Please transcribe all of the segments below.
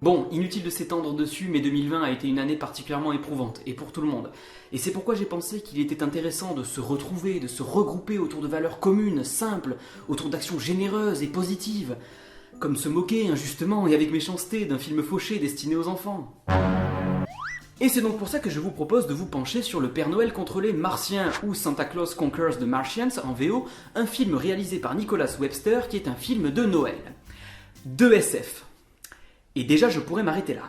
Bon, inutile de s'étendre dessus, mais 2020 a été une année particulièrement éprouvante, et pour tout le monde. Et c'est pourquoi j'ai pensé qu'il était intéressant de se retrouver, de se regrouper autour de valeurs communes, simples, autour d'actions généreuses et positives. Comme se moquer, injustement et avec méchanceté, d'un film fauché destiné aux enfants. Et c'est donc pour ça que je vous propose de vous pencher sur Le Père Noël contre les Martiens, ou Santa Claus Conquers the Martians en VO, un film réalisé par Nicholas Webster qui est un film de Noël. De SF. Et déjà, je pourrais m'arrêter là.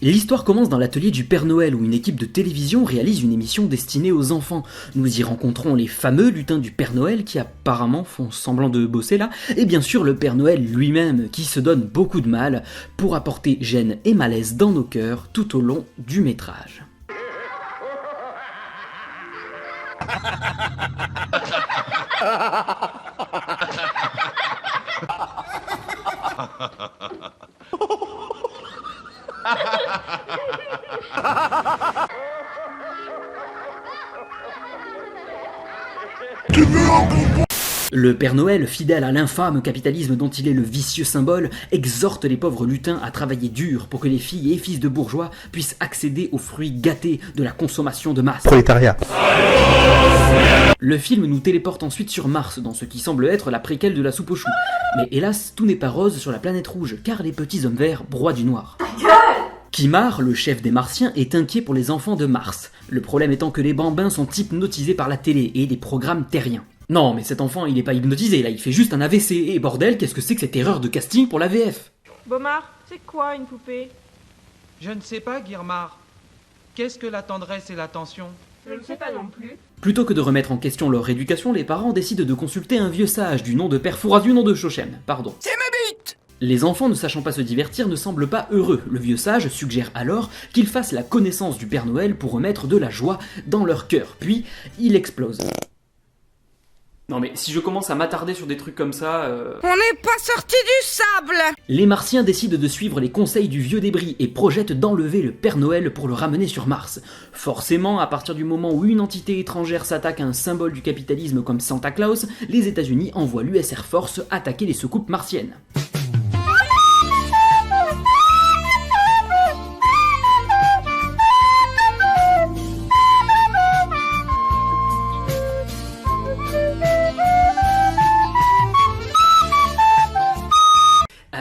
L'histoire commence dans l'atelier du Père Noël où une équipe de télévision réalise une émission destinée aux enfants. Nous y rencontrons les fameux lutins du Père Noël qui apparemment font semblant de bosser là, et bien sûr le Père Noël lui-même qui se donne beaucoup de mal pour apporter gêne et malaise dans nos cœurs tout au long du métrage. Le Père Noël, fidèle à l'infâme capitalisme dont il est le vicieux symbole, exhorte les pauvres lutins à travailler dur pour que les filles et fils de bourgeois puissent accéder aux fruits gâtés de la consommation de masse. Prolétariat. Le film nous téléporte ensuite sur Mars, dans ce qui semble être la préquelle de la soupe aux choux. Mais hélas, tout n'est pas rose sur la planète rouge, car les petits hommes verts broient du noir. Kimar, le chef des Martiens, est inquiet pour les enfants de Mars. Le problème étant que les bambins sont hypnotisés par la télé et des programmes terriens. Non, mais cet enfant, il est pas hypnotisé, là, il fait juste un AVC. Et bordel, qu'est-ce que c'est que cette erreur de casting pour la VF ? Bomard, c'est quoi une poupée? Je ne sais pas, Guirmard. Qu'est-ce que la tendresse et l'attention? Je ne sais pas non plus. Plutôt que de remettre en question leur éducation, les parents décident de consulter un vieux sage du nom de Père Fouras, du nom de Chochem, pardon. C'est ma bite ! Les enfants ne sachant pas se divertir ne semblent pas heureux. Le vieux sage suggère alors qu'ils fassent la connaissance du Père Noël pour remettre de la joie dans leur cœur. Puis, il explose. Non mais si je commence à m'attarder sur des trucs comme ça... On n'est pas sorti du sable! Les Martiens décident de suivre les conseils du vieux débris et projettent d'enlever le Père Noël pour le ramener sur Mars. Forcément, à partir du moment où une entité étrangère s'attaque à un symbole du capitalisme comme Santa Claus, les États-Unis envoient l'US Air Force attaquer les soucoupes martiennes.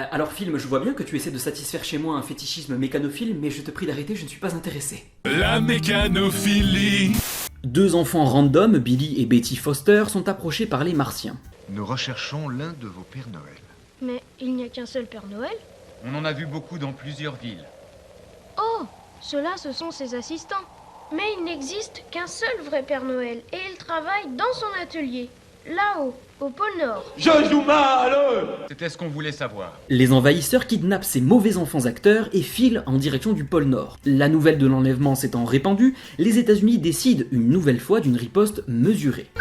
Alors film, je vois bien que tu essaies de satisfaire chez moi un fétichisme mécanophile, mais je te prie d'arrêter, je ne suis pas intéressé. La mécanophilie. Deux enfants random, Billy et Betty Foster, sont approchés par les Martiens. Nous recherchons l'un de vos Pères Noël. Mais il n'y a qu'un seul Père Noël? On en a vu beaucoup dans plusieurs villes. Oh, ceux-là, ce sont ses assistants. Mais il n'existe qu'un seul vrai Père Noël, et il travaille dans son atelier, là-haut, au pôle Nord. Je joue mal. C'était ce qu'on voulait savoir. Les envahisseurs kidnappent ces mauvais enfants acteurs et filent en direction du pôle Nord. La nouvelle de l'enlèvement s'étant répandue, les États-Unis décident une nouvelle fois d'une riposte mesurée.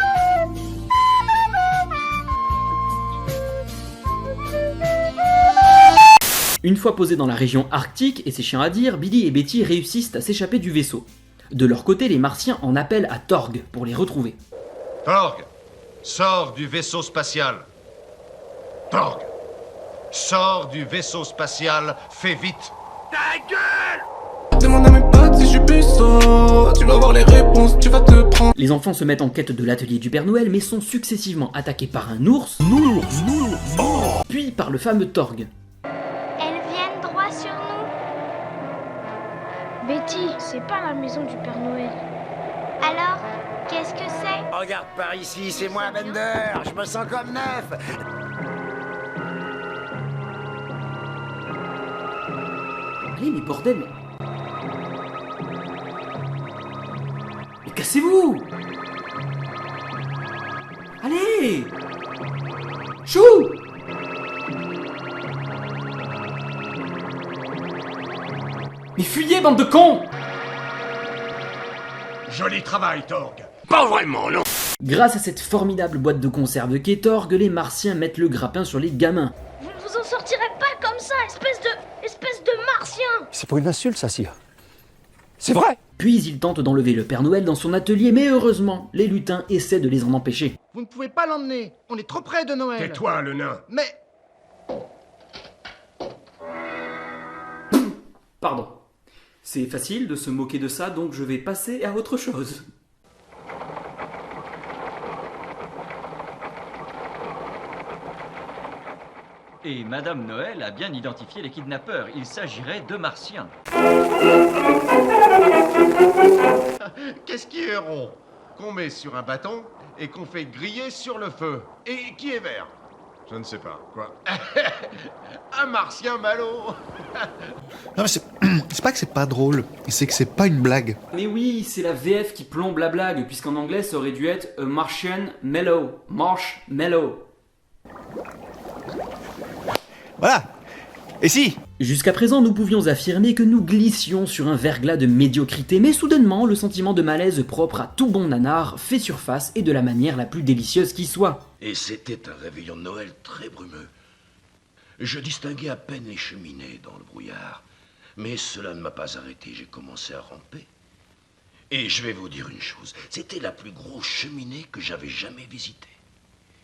Une fois posés dans la région arctique, et c'est chiant à dire, Billy et Betty réussissent à s'échapper du vaisseau. De leur côté, les Martiens en appellent à Torg pour les retrouver. Torg, sors du vaisseau spatial. Torg, sors du vaisseau spatial, fais vite. Demande à mes potes si je suis puceau. Tu vas voir les réponses, tu vas te prendre. Les enfants se mettent en quête de l'atelier du Père Noël, mais sont successivement attaqués par un ours, puis par le fameux Torg. Elles viennent droit sur nous. Betty, c'est pas la maison du Père Noël. Alors, qu'est-ce que c'est? Regarde par ici, c'est moi Bender, je me sens comme neuf. Allez, mais bordel, mais cassez-vous! Allez! Chou! Mais fuyez, bande de cons! Joli travail, Torg. Pas vraiment, non. Grâce à cette formidable boîte de conserve qu'est Torg, les Martiens mettent le grappin sur les gamins. Vous ne vous en sortirez pas comme ça, espèce de martien! C'est pour une insulte, ça, sire. C'est vrai. Puis il tente d'enlever le Père Noël dans son atelier, mais heureusement, les lutins essaient de les en empêcher. Vous ne pouvez pas l'emmener. On est trop près de Noël. Tais-toi, le nain. Mais... Pardon. C'est facile de se moquer de ça, donc je vais passer à autre chose. Et Madame Noël a bien identifié les kidnappeurs. Il s'agirait de Martiens. Qu'est-ce qui est rond? Qu'on met sur un bâton et qu'on fait griller sur le feu. Et qui est vert? Je ne sais pas. Quoi? Un martien malot. Non mais c'est pas que c'est pas drôle, c'est que c'est pas une blague. Mais oui, c'est la VF qui plombe la blague, puisqu'en anglais ça aurait dû être a Martian mellow. Marshmallow. Voilà. Et si? Jusqu'à présent, nous pouvions affirmer que nous glissions sur un verglas de médiocrité, mais soudainement, le sentiment de malaise propre à tout bon nanar fait surface et de la manière la plus délicieuse qui soit. Et c'était un réveillon de Noël très brumeux. Je distinguais à peine les cheminées dans le brouillard. Mais cela ne m'a pas arrêté, j'ai commencé à ramper. Et je vais vous dire une chose, c'était la plus grosse cheminée que j'avais jamais visitée.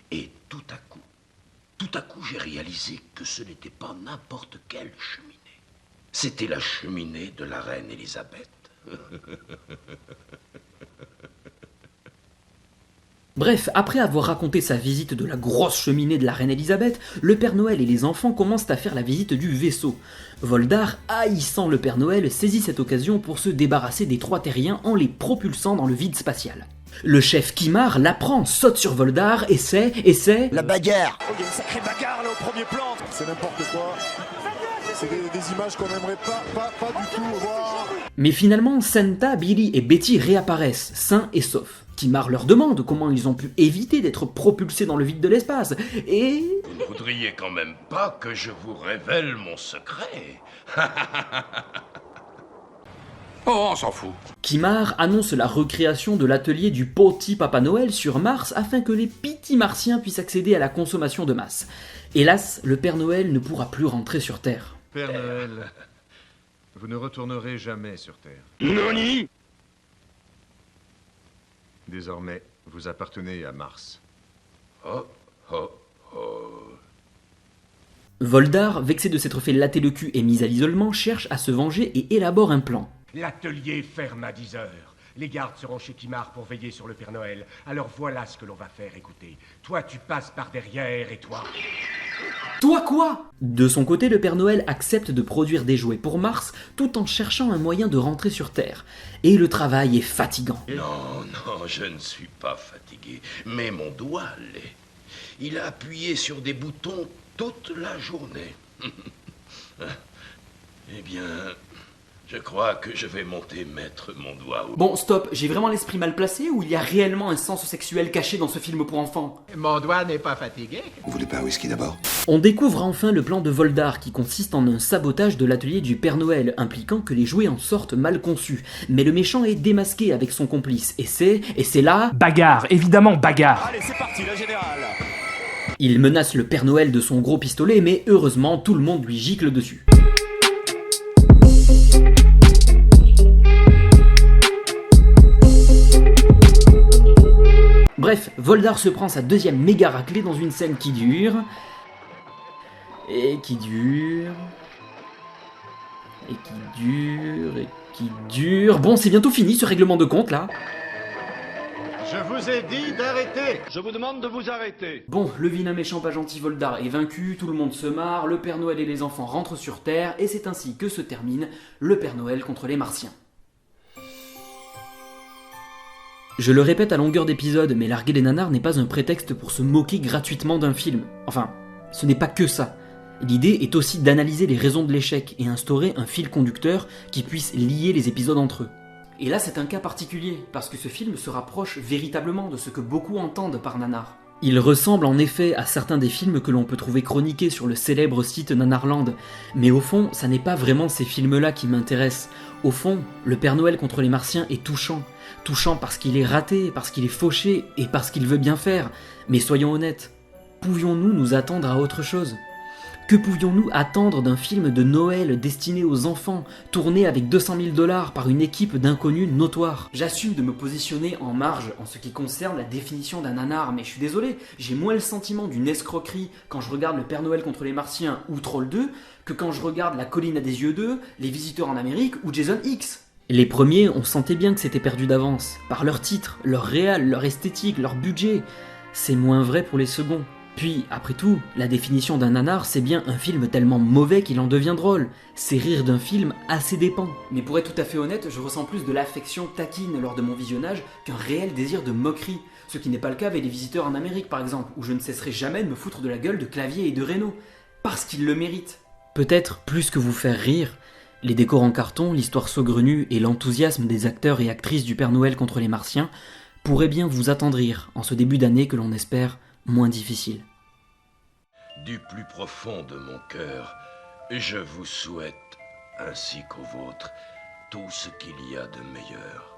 Et tout à coup, j'ai réalisé que ce n'était pas n'importe quelle cheminée. C'était la cheminée de la reine Élisabeth. Bref, après avoir raconté sa visite de la grosse cheminée de la reine Élisabeth, le Père Noël et les enfants commencent à faire la visite du vaisseau. Voldar, haïssant le Père Noël, saisit cette occasion pour se débarrasser des 3 terriens en les propulsant dans le vide spatial. Le chef Kimar l'apprend, saute sur Voldar et c'est... La bagarre. Oh, il y a une sacrée bagarre là au premier plan. C'est n'importe quoi. C'est des images qu'on n'aimerait pas du tout voir. Mais finalement, Santa, Billy et Betty réapparaissent, sains et saufs. Kimar leur demande comment ils ont pu éviter d'être propulsés dans le vide de l'espace, et... Vous ne voudriez quand même pas que je vous révèle mon secret? Oh, on s'en fout. Kimar annonce la recréation de l'atelier du petit Papa Noël sur Mars afin que les petits martiens puissent accéder à la consommation de masse. Hélas, le Père Noël ne pourra plus rentrer sur Terre. Père Noël, vous ne retournerez jamais sur Terre. Nani? Désormais, vous appartenez à Mars. Oh, oh, oh. Voldar, vexé de s'être fait latter le cul et mis à l'isolement, cherche à se venger et élabore un plan. L'atelier ferme à 10 heures. Les gardes seront chez Kimar pour veiller sur le Père Noël. Alors voilà ce que l'on va faire, écoutez. Toi, tu passes par derrière et toi... Toi quoi? De son côté, le Père Noël accepte de produire des jouets pour Mars tout en cherchant un moyen de rentrer sur Terre. Et le travail est fatigant. Non, je ne suis pas fatigué. Mais mon doigt l'est. Il a appuyé sur des boutons toute la journée. Eh bien... je crois que je vais monter mettre mon doigt au... Bon, stop, j'ai vraiment l'esprit mal placé ou il y a réellement un sens sexuel caché dans ce film pour enfants? Mon doigt n'est pas fatigué. Vous voulez pas un whisky d'abord? On découvre enfin le plan de Voldar qui consiste en un sabotage de l'atelier du Père Noël, impliquant que les jouets en sortent mal conçus. Mais le méchant est démasqué avec son complice, et c'est là... Bagarre, évidemment bagarre. Allez, c'est parti, la générale. Il menace le Père Noël de son gros pistolet, mais heureusement, tout le monde lui gicle dessus. Bref, Voldar se prend sa deuxième méga raclée dans une scène qui dure... Et qui dure... Et qui dure... Et qui dure... Bon, c'est bientôt fini ce règlement de compte là. Je vous ai dit d'arrêter. Je vous demande de vous arrêter. Bon, le vilain méchant pas gentil Voldar est vaincu, tout le monde se marre, le Père Noël et les enfants rentrent sur Terre, et c'est ainsi que se termine le Père Noël contre les Martiens. Je le répète à longueur d'épisode, mais larguer les nanars n'est pas un prétexte pour se moquer gratuitement d'un film. Enfin, ce n'est pas que ça. L'idée est aussi d'analyser les raisons de l'échec et instaurer un fil conducteur qui puisse lier les épisodes entre eux. Et là c'est un cas particulier, parce que ce film se rapproche véritablement de ce que beaucoup entendent par nanar. Il ressemble en effet à certains des films que l'on peut trouver chroniqués sur le célèbre site Nanarland, mais au fond, ça n'est pas vraiment ces films-là qui m'intéressent. Au fond, le Père Noël contre les Martiens est touchant. Touchant parce qu'il est raté, parce qu'il est fauché, et parce qu'il veut bien faire. Mais soyons honnêtes, pouvions-nous nous attendre à autre chose ? Que pouvions-nous attendre d'un film de Noël destiné aux enfants, tourné avec 200 000 $ par une équipe d'inconnus notoires? J'assume de me positionner en marge en ce qui concerne la définition d'un nanar, mais je suis désolé, j'ai moins le sentiment d'une escroquerie quand je regarde Le Père Noël contre les Martiens ou Troll 2 que quand je regarde La Colline à des yeux 2, Les Visiteurs en Amérique ou Jason X. Les premiers, on sentait bien que c'était perdu d'avance, par leur titre, leur réal, leur esthétique, leur budget. C'est moins vrai pour les seconds. Puis, après tout, la définition d'un nanar, c'est bien un film tellement mauvais qu'il en devient drôle. C'est rire d'un film à ses dépens. Mais pour être tout à fait honnête, je ressens plus de l'affection taquine lors de mon visionnage qu'un réel désir de moquerie. Ce qui n'est pas le cas avec Les Visiteurs en Amérique par exemple, où je ne cesserai jamais de me foutre de la gueule de Clavier et de Reno. Parce qu'ils le méritent. Peut-être plus que vous faire rire, les décors en carton, l'histoire saugrenue et l'enthousiasme des acteurs et actrices du Père Noël contre les Martiens pourraient bien vous attendrir en ce début d'année que l'on espère moins difficile. Du plus profond de mon cœur, je vous souhaite, ainsi qu'au vôtre, tout ce qu'il y a de meilleur.